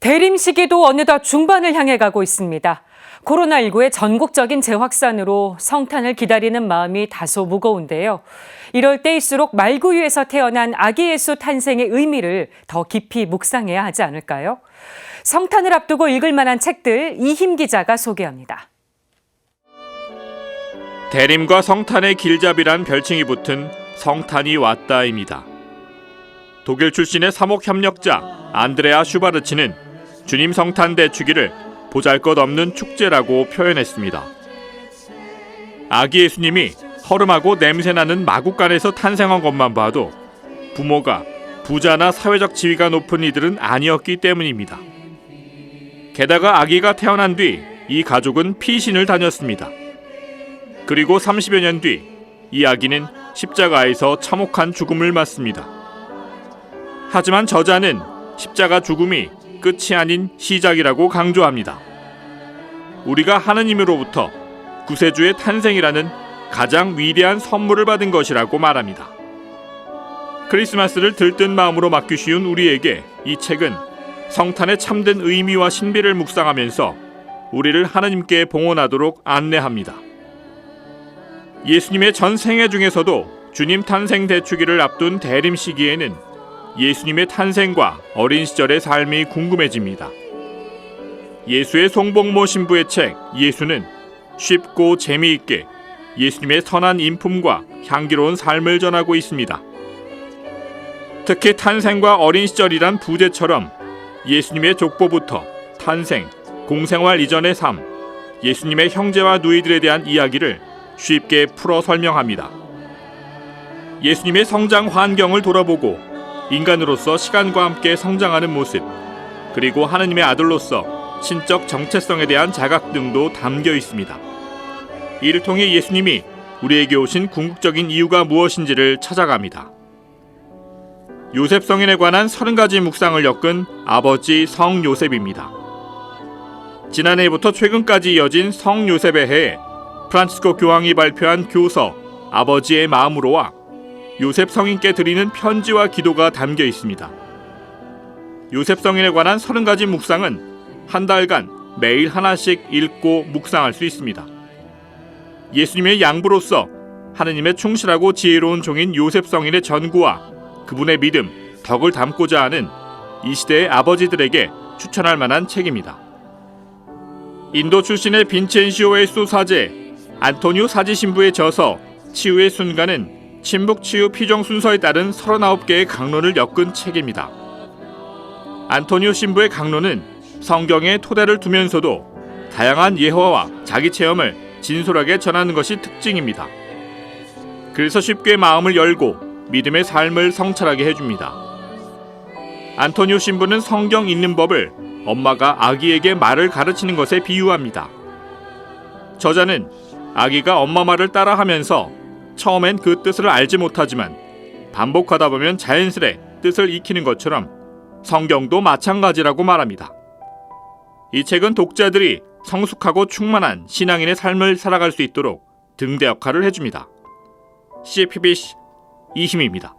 대림 시기도 어느덧 중반을 향해 가고 있습니다. 코로나19의 전국적인 재확산으로 성탄을 기다리는 마음이 다소 무거운데요. 이럴 때일수록 말구유에서 태어난 아기 예수 탄생의 의미를 더 깊이 묵상해야 하지 않을까요? 성탄을 앞두고 읽을 만한 책들 이힘 기자가 소개합니다. 대림과 성탄의 길잡이란 별칭이 붙은 성탄이 왔다입니다. 독일 출신의 사목협력자 안드레아 슈바르치는 주님 성탄 대축일을 보잘것없는 축제라고 표현했습니다. 아기 예수님이 허름하고 냄새나는 마국간에서 탄생한 것만 봐도 부모가 부자나 사회적 지위가 높은 이들은 아니었기 때문입니다. 게다가 아기가 태어난 뒤 이 가족은 피신을 다녔습니다. 그리고 30여 년 뒤 이 아기는 십자가에서 참혹한 죽음을 맞습니다. 하지만 저자는 십자가 죽음이 끝이 아닌 시작이라고 강조합니다. 우리가 하느님으로부터 구세주의 탄생이라는 가장 위대한 선물을 받은 것이라고 말합니다. 크리스마스를 들뜬 마음으로 맞기 쉬운 우리에게 이 책은 성탄의 참된 의미와 신비를 묵상하면서 우리를 하느님께 봉헌하도록 안내합니다. 예수님의 전 생애 중에서도 주님 탄생 대축일을 앞둔 대림 시기에는 예수님의 탄생과 어린 시절의 삶이 궁금해집니다. 예수의 송복모 신부의 책 예수는 쉽고 재미있게 예수님의 선한 인품과 향기로운 삶을 전하고 있습니다. 특히 탄생과 어린 시절이란 부제처럼 예수님의 족보부터 탄생, 공생활 이전의 삶, 예수님의 형제와 누이들에 대한 이야기를 쉽게 풀어 설명합니다. 예수님의 성장 환경을 돌아보고 인간으로서 시간과 함께 성장하는 모습, 그리고 하느님의 아들로서 신적 정체성에 대한 자각 등도 담겨 있습니다. 이를 통해 예수님이 우리에게 오신 궁극적인 이유가 무엇인지를 찾아갑니다. 요셉 성인에 관한 30가지 묵상을 엮은 아버지 성 요셉입니다. 지난해부터 최근까지 이어진 성 요셉의 해에 프란치스코 교황이 발표한 교서 아버지의 마음으로와 요셉 성인께 드리는 편지와 기도가 담겨 있습니다. 요셉 성인에 관한 30가지 묵상은 한 달간 매일 하나씩 읽고 묵상할 수 있습니다. 예수님의 양부로서 하느님의 충실하고 지혜로운 종인 요셉 성인의 전구와 그분의 믿음, 덕을 담고자 하는 이 시대의 아버지들에게 추천할 만한 책입니다. 인도 출신의 빈첸시오 에소 사제 안토니오 사지 신부의 저서 치유의 순간은 침묵 치유 피정 순서에 따른 39개의 강론을 엮은 책입니다. 안토니오 신부의 강론은 성경에 토대를 두면서도 다양한 예화와 자기 체험을 진솔하게 전하는 것이 특징입니다. 그래서 쉽게 마음을 열고 믿음의 삶을 성찰하게 해줍니다. 안토니오 신부는 성경 읽는 법을 엄마가 아기에게 말을 가르치는 것에 비유합니다. 저자는 아기가 엄마 말을 따라하면서 처음엔 그 뜻을 알지 못하지만 반복하다 보면 자연스레 뜻을 익히는 것처럼 성경도 마찬가지라고 말합니다. 이 책은 독자들이 성숙하고 충만한 신앙인의 삶을 살아갈 수 있도록 등대 역할을 해줍니다. CPBC 이힘입니다.